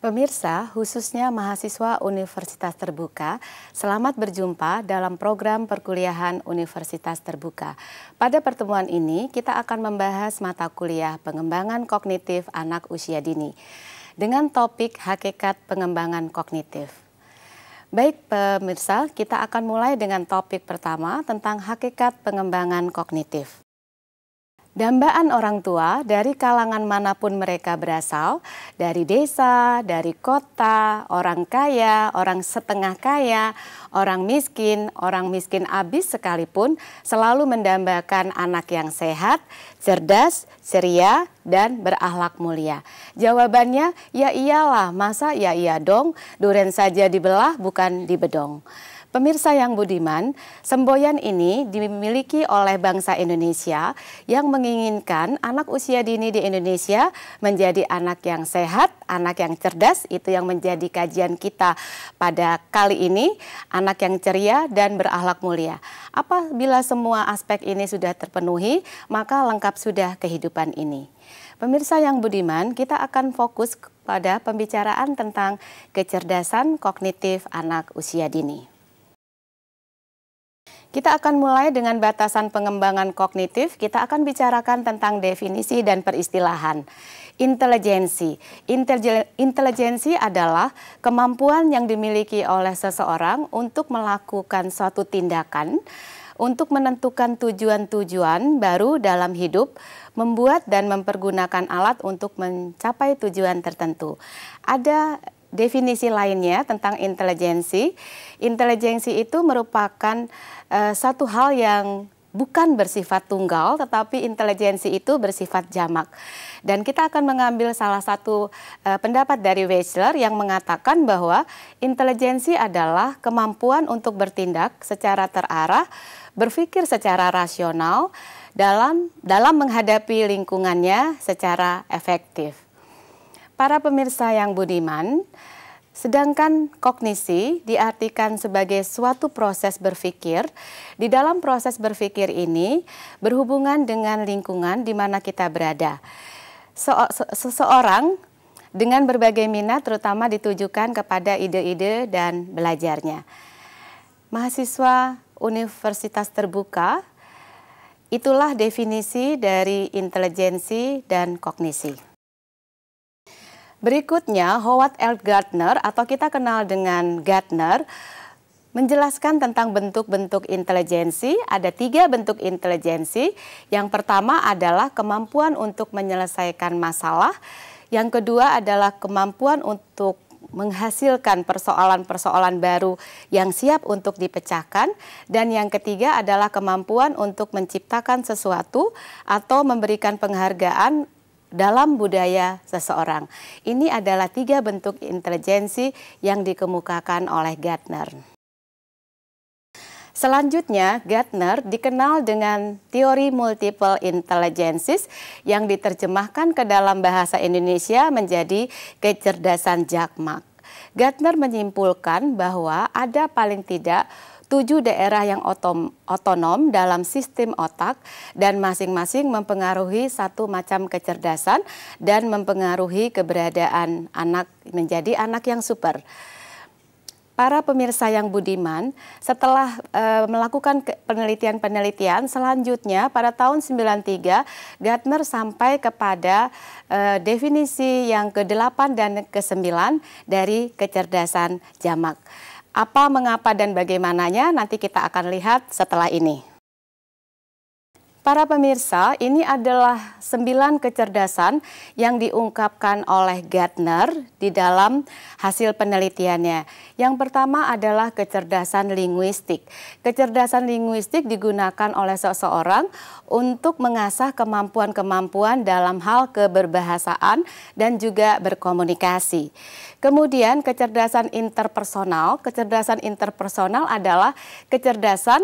Pemirsa, khususnya mahasiswa Universitas Terbuka, selamat berjumpa dalam program perkuliahan Universitas Terbuka. Pada pertemuan ini, kita akan membahas mata kuliah pengembangan kognitif anak usia dini dengan topik hakikat pengembangan kognitif. Baik pemirsa, kita akan mulai dengan topik pertama tentang hakikat pengembangan kognitif. Dambaan orang tua dari kalangan manapun mereka berasal, dari desa, dari kota, orang kaya, orang setengah kaya, orang miskin abis sekalipun selalu mendambakan anak yang sehat, cerdas, ceria, dan berakhlak mulia. Jawabannya, ya iyalah, masa ya iya dong, duren saja dibelah bukan dibedong. Pemirsa yang budiman, semboyan ini dimiliki oleh bangsa Indonesia yang menginginkan anak usia dini di Indonesia menjadi anak yang sehat, anak yang cerdas, itu yang menjadi kajian kita pada kali ini, anak yang ceria dan berakhlak mulia. Apabila semua aspek ini sudah terpenuhi, maka lengkap sudah kehidupan ini. Pemirsa yang budiman, kita akan fokus pada pembicaraan tentang kecerdasan kognitif anak usia dini. Kita akan mulai dengan batasan pengembangan kognitif. Kita akan bicarakan tentang definisi dan peristilahan. Intelijensi. Intelijensi adalah kemampuan yang dimiliki oleh seseorang untuk melakukan suatu tindakan, untuk menentukan tujuan-tujuan baru dalam hidup, membuat dan mempergunakan alat untuk mencapai tujuan tertentu. Ada definisi lainnya tentang intelijensi. Intelijensi itu merupakan satu hal yang bukan bersifat tunggal, tetapi intelijensi itu bersifat jamak. Dan kita akan mengambil salah satu pendapat dari Wechsler yang mengatakan bahwa intelijensi adalah kemampuan untuk bertindak secara terarah, berpikir secara rasional dalam menghadapi lingkungannya secara efektif. Para pemirsa yang budiman, sedangkan kognisi diartikan sebagai suatu proses berpikir. Di dalam proses berpikir ini berhubungan dengan lingkungan di mana kita berada. Seseorang dengan berbagai minat terutama ditujukan kepada ide-ide dan belajarnya. Mahasiswa Universitas Terbuka, itulah definisi dari intelijensi dan kognisi. Berikutnya, Howard L. Gardner atau kita kenal dengan Gardner menjelaskan tentang bentuk-bentuk intelijensi. Ada 3 bentuk intelijensi. Yang pertama adalah kemampuan untuk menyelesaikan masalah. Yang kedua adalah kemampuan untuk menghasilkan persoalan-persoalan baru yang siap untuk dipecahkan. Dan yang ketiga adalah kemampuan untuk menciptakan sesuatu atau memberikan penghargaan dalam budaya seseorang. Ini adalah 3 bentuk intelijensi yang dikemukakan oleh Gardner. Selanjutnya, Gardner dikenal dengan teori multiple intelligences yang diterjemahkan ke dalam bahasa Indonesia menjadi kecerdasan jamak. Gardner menyimpulkan bahwa ada paling tidak 7 daerah yang otonom dalam sistem otak dan masing-masing mempengaruhi satu macam kecerdasan dan mempengaruhi keberadaan anak menjadi anak yang super. Para pemirsa yang budiman, setelah melakukan penelitian-penelitian selanjutnya pada tahun 93, Gardner sampai kepada definisi yang ke-8 dan ke-9 dari kecerdasan jamak. Apa, mengapa, dan bagaimananya nanti kita akan lihat setelah ini. Para pemirsa, ini adalah 9 kecerdasan yang diungkapkan oleh Gardner di dalam hasil penelitiannya. Yang pertama adalah kecerdasan linguistik. Kecerdasan linguistik digunakan oleh seseorang untuk mengasah kemampuan-kemampuan dalam hal keberbahasaan dan juga berkomunikasi. Kemudian kecerdasan interpersonal. Kecerdasan interpersonal adalah kecerdasan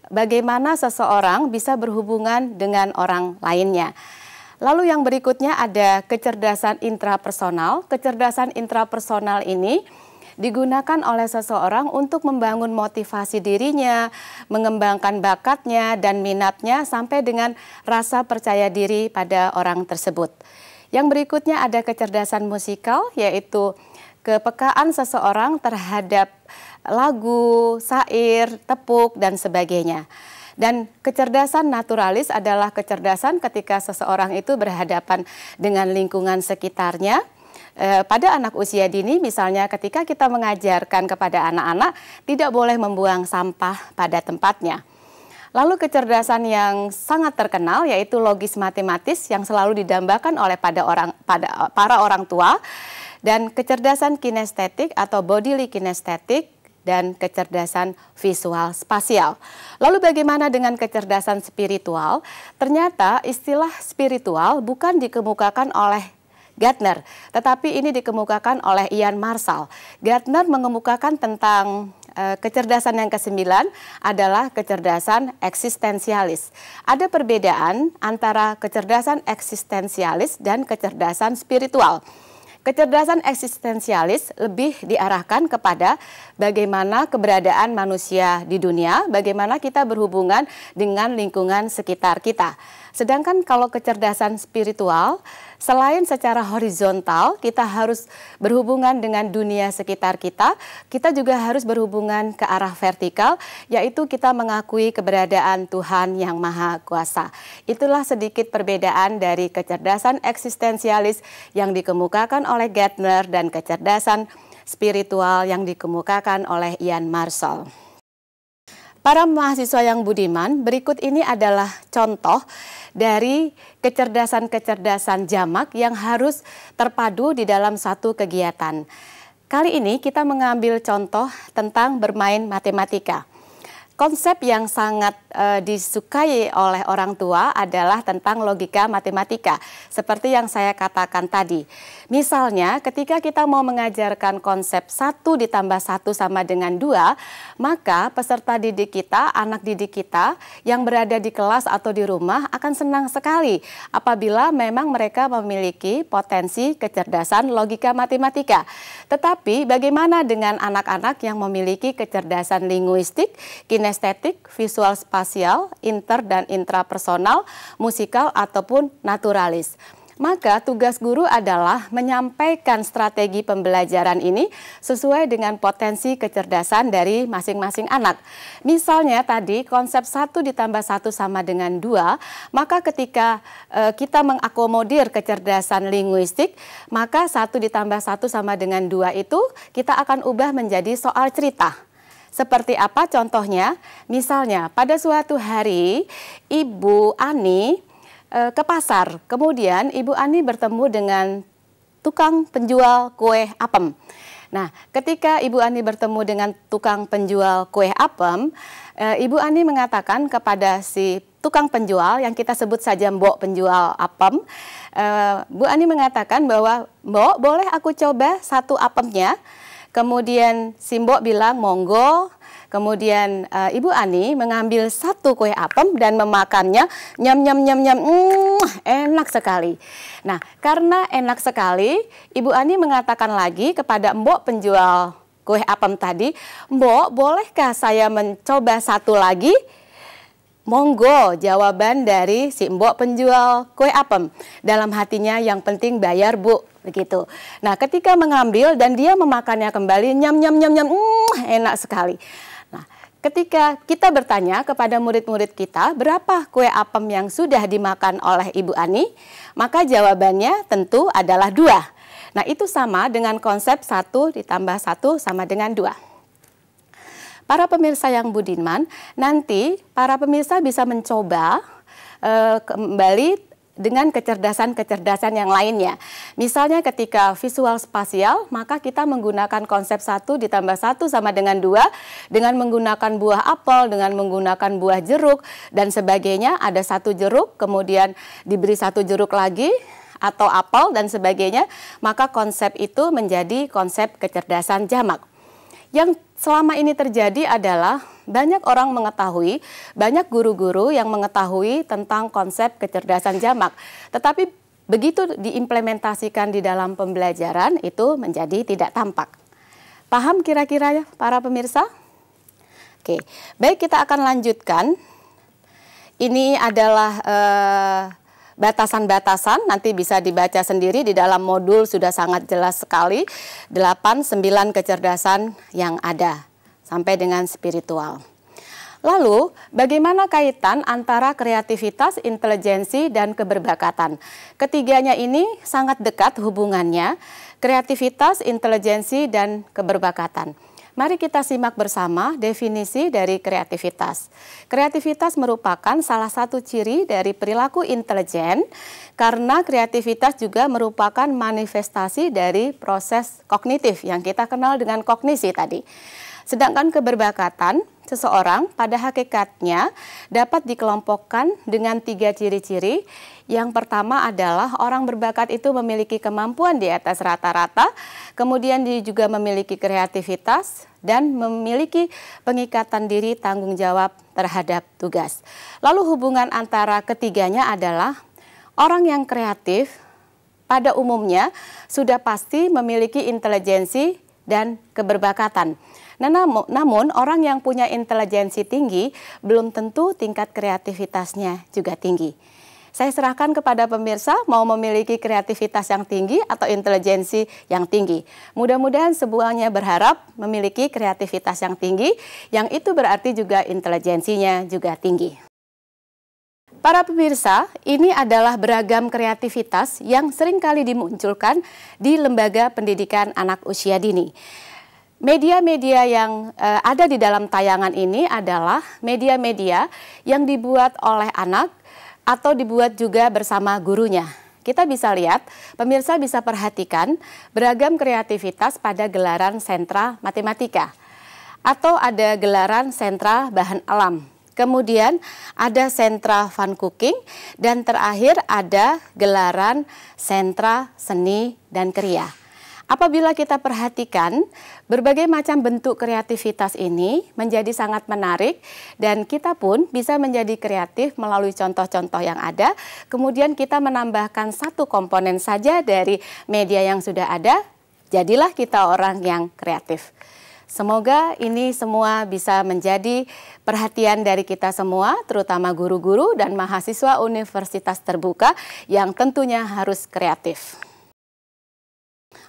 bagaimana seseorang bisa berhubungan dengan orang lainnya. Lalu yang berikutnya ada kecerdasan intrapersonal. Kecerdasan intrapersonal ini digunakan oleh seseorang untuk membangun motivasi dirinya, mengembangkan bakatnya dan minatnya sampai dengan rasa percaya diri pada orang tersebut. Yang berikutnya ada kecerdasan musikal, yaitu kepekaan seseorang terhadap lagu, syair, tepuk, dan sebagainya. Dan kecerdasan naturalis adalah kecerdasan ketika seseorang itu berhadapan dengan lingkungan sekitarnya. Pada anak usia dini misalnya ketika kita mengajarkan kepada anak-anak tidak boleh membuang sampah pada tempatnya. Lalu kecerdasan yang sangat terkenal yaitu logis matematis yang selalu didambakan oleh para orang tua, dan kecerdasan kinestetik atau bodily kinestetik, dan kecerdasan visual spasial. Lalu bagaimana dengan kecerdasan spiritual? Ternyata istilah spiritual bukan dikemukakan oleh Gardner, tetapi ini dikemukakan oleh Ian Marshall. Gardner mengemukakan tentang kecerdasan yang kesembilan adalah kecerdasan eksistensialis. Ada perbedaan antara kecerdasan eksistensialis dan kecerdasan spiritual. Kecerdasan eksistensialis lebih diarahkan kepada bagaimana keberadaan manusia di dunia, bagaimana kita berhubungan dengan lingkungan sekitar kita. Sedangkan kalau kecerdasan spiritual, selain secara horizontal kita harus berhubungan dengan dunia sekitar kita, kita juga harus berhubungan ke arah vertikal, yaitu kita mengakui keberadaan Tuhan yang Maha Kuasa. Itulah sedikit perbedaan dari kecerdasan eksistensialis yang dikemukakan oleh Gardner dan kecerdasan spiritual yang dikemukakan oleh Ian Marshall. Para mahasiswa yang budiman, berikut ini adalah contoh dari kecerdasan-kecerdasan jamak yang harus terpadu di dalam satu kegiatan. Kali ini kita mengambil contoh tentang bermain matematika. Konsep yang sangat disukai oleh orang tua adalah tentang logika matematika, seperti yang saya katakan tadi. Misalnya ketika kita mau mengajarkan konsep 1 ditambah 1 sama dengan 2, maka peserta didik kita, anak didik kita yang berada di kelas atau di rumah akan senang sekali apabila memang mereka memiliki potensi kecerdasan logika matematika. Tetapi bagaimana dengan anak-anak yang memiliki kecerdasan linguistik, kinestetik, visual spasial, inter dan intrapersonal, musikal ataupun naturalis? Maka tugas guru adalah menyampaikan strategi pembelajaran ini sesuai dengan potensi kecerdasan dari masing-masing anak. Misalnya tadi konsep 1 ditambah 1 sama dengan 2, maka ketika kita mengakomodir kecerdasan linguistik, maka 1 ditambah 1 sama dengan 2 itu kita akan ubah menjadi soal cerita. Seperti apa contohnya? Misalnya pada suatu hari Ibu Ani ke pasar, kemudian Ibu Ani bertemu dengan tukang penjual kue apem. Nah, ketika Ibu Ani bertemu dengan tukang penjual kue apem, Ibu Ani mengatakan kepada si tukang penjual yang kita sebut saja Mbok penjual apem, Bu Ani mengatakan bahwa Mbok, boleh aku coba satu apemnya? Kemudian si Mbok bilang monggo. Kemudian Ibu Ani mengambil satu kue apem dan memakannya, nyam nyam nyam nyam, enak sekali. Nah, karena enak sekali, Ibu Ani mengatakan lagi kepada Mbok penjual kue apem tadi, Mbok, bolehkah saya mencoba satu lagi? Monggo, jawaban dari si Mbok penjual kue apem. Dalam hatinya yang penting bayar, Bu. Begitu. Nah, ketika mengambil dan dia memakannya kembali, nyam nyam nyam nyam, enak sekali. Nah, ketika kita bertanya kepada murid-murid kita berapa kue apem yang sudah dimakan oleh Ibu Ani, maka jawabannya tentu adalah 2. Nah, itu sama dengan konsep 1 ditambah 1 sama dengan 2. Para pemirsa yang budiman, nanti para pemirsa bisa mencoba kembali dengan kecerdasan-kecerdasan yang lainnya. Misalnya ketika visual spasial, maka kita menggunakan konsep 1 ditambah 1 sama dengan 2, dengan menggunakan buah apel, dengan menggunakan buah jeruk, dan sebagainya. Ada 1 jeruk, kemudian diberi 1 jeruk lagi, atau apel, dan sebagainya. Maka konsep itu menjadi konsep kecerdasan jamak. Yang selama ini terjadi adalah banyak orang mengetahui, banyak guru-guru yang mengetahui tentang konsep kecerdasan jamak. Tetapi begitu diimplementasikan di dalam pembelajaran itu menjadi tidak tampak. Paham kira-kira ya para pemirsa? Oke, baik, kita akan lanjutkan. Ini adalah batasan-batasan, nanti bisa dibaca sendiri di dalam modul sudah sangat jelas sekali, 8-9 kecerdasan yang ada, sampai dengan spiritual. Lalu, bagaimana kaitan antara kreativitas, intelijensi, dan keberbakatan? Ketiganya ini sangat dekat hubungannya, kreativitas, intelijensi, dan keberbakatan. Mari kita simak bersama definisi dari kreativitas. Kreativitas merupakan salah satu ciri dari perilaku intelijen, karena kreativitas juga merupakan manifestasi dari proses kognitif yang kita kenal dengan kognisi tadi. Sedangkan keberbakatan, seseorang pada hakikatnya dapat dikelompokkan dengan 3 ciri-ciri. Yang pertama adalah orang berbakat itu memiliki kemampuan di atas rata-rata, kemudian dia juga memiliki kreativitas dan memiliki pengikatan diri tanggung jawab terhadap tugas. Lalu hubungan antara ketiganya adalah orang yang kreatif pada umumnya sudah pasti memiliki intelijensi dan keberbakatan. Nah, namun orang yang punya intelijensi tinggi belum tentu tingkat kreativitasnya juga tinggi. Saya serahkan kepada pemirsa mau memiliki kreativitas yang tinggi atau intelijensi yang tinggi. Mudah-mudahan semuanya berharap memiliki kreativitas yang tinggi, yang itu berarti juga intelijensinya juga tinggi. Para pemirsa, ini adalah beragam kreativitas yang seringkali dimunculkan di lembaga pendidikan anak usia dini. Media-media yang ada di dalam tayangan ini adalah media-media yang dibuat oleh anak atau dibuat juga bersama gurunya. Kita bisa lihat, pemirsa bisa perhatikan beragam kreativitas pada gelaran sentra matematika atau ada gelaran sentra bahan alam. Kemudian ada sentra fun cooking dan terakhir ada gelaran sentra seni dan kriya. Apabila kita perhatikan, berbagai macam bentuk kreativitas ini menjadi sangat menarik dan kita pun bisa menjadi kreatif melalui contoh-contoh yang ada. Kemudian kita menambahkan satu komponen saja dari media yang sudah ada, jadilah kita orang yang kreatif. Semoga ini semua bisa menjadi perhatian dari kita semua, terutama guru-guru dan mahasiswa Universitas Terbuka yang tentunya harus kreatif.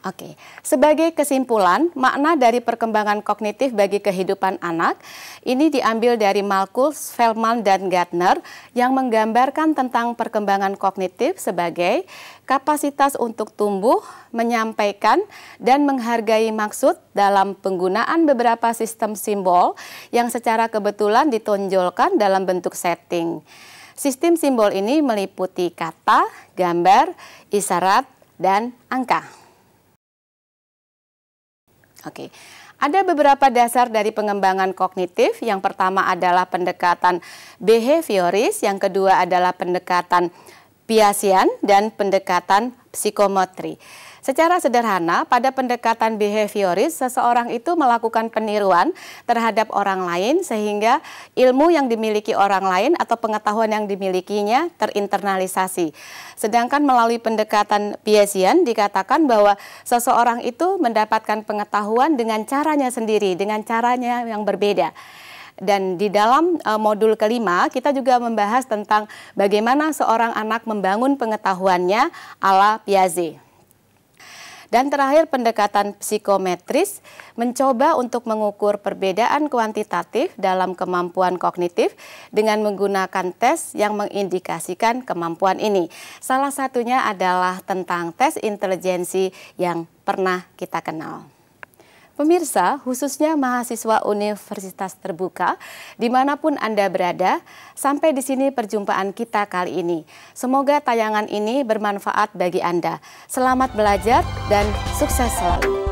Oke, sebagai kesimpulan, makna dari perkembangan kognitif bagi kehidupan anak ini diambil dari Malthus, Feldman, dan Gardner yang menggambarkan tentang perkembangan kognitif sebagai kapasitas untuk tumbuh, menyampaikan, dan menghargai maksud dalam penggunaan beberapa sistem simbol yang secara kebetulan ditonjolkan dalam bentuk setting. Sistem simbol ini meliputi kata, gambar, isyarat, dan angka. Oke, ada beberapa dasar dari pengembangan kognitif. Yang pertama adalah pendekatan behavioris, yang kedua adalah pendekatan Piagetian, dan pendekatan psikometri. Secara sederhana, pada pendekatan behavioris, seseorang itu melakukan peniruan terhadap orang lain sehingga ilmu yang dimiliki orang lain atau pengetahuan yang dimilikinya terinternalisasi. Sedangkan melalui pendekatan Piagetian dikatakan bahwa seseorang itu mendapatkan pengetahuan dengan caranya sendiri, dengan caranya yang berbeda. Dan di dalam modul kelima kita juga membahas tentang bagaimana seorang anak membangun pengetahuannya ala Piaget. Dan terakhir pendekatan psikometris mencoba untuk mengukur perbedaan kuantitatif dalam kemampuan kognitif dengan menggunakan tes yang mengindikasikan kemampuan ini. Salah satunya adalah tentang tes intelijensi yang pernah kita kenal. Pemirsa, khususnya mahasiswa Universitas Terbuka, dimanapun Anda berada, sampai di sini perjumpaan kita kali ini. Semoga tayangan ini bermanfaat bagi Anda. Selamat belajar dan sukses selalu.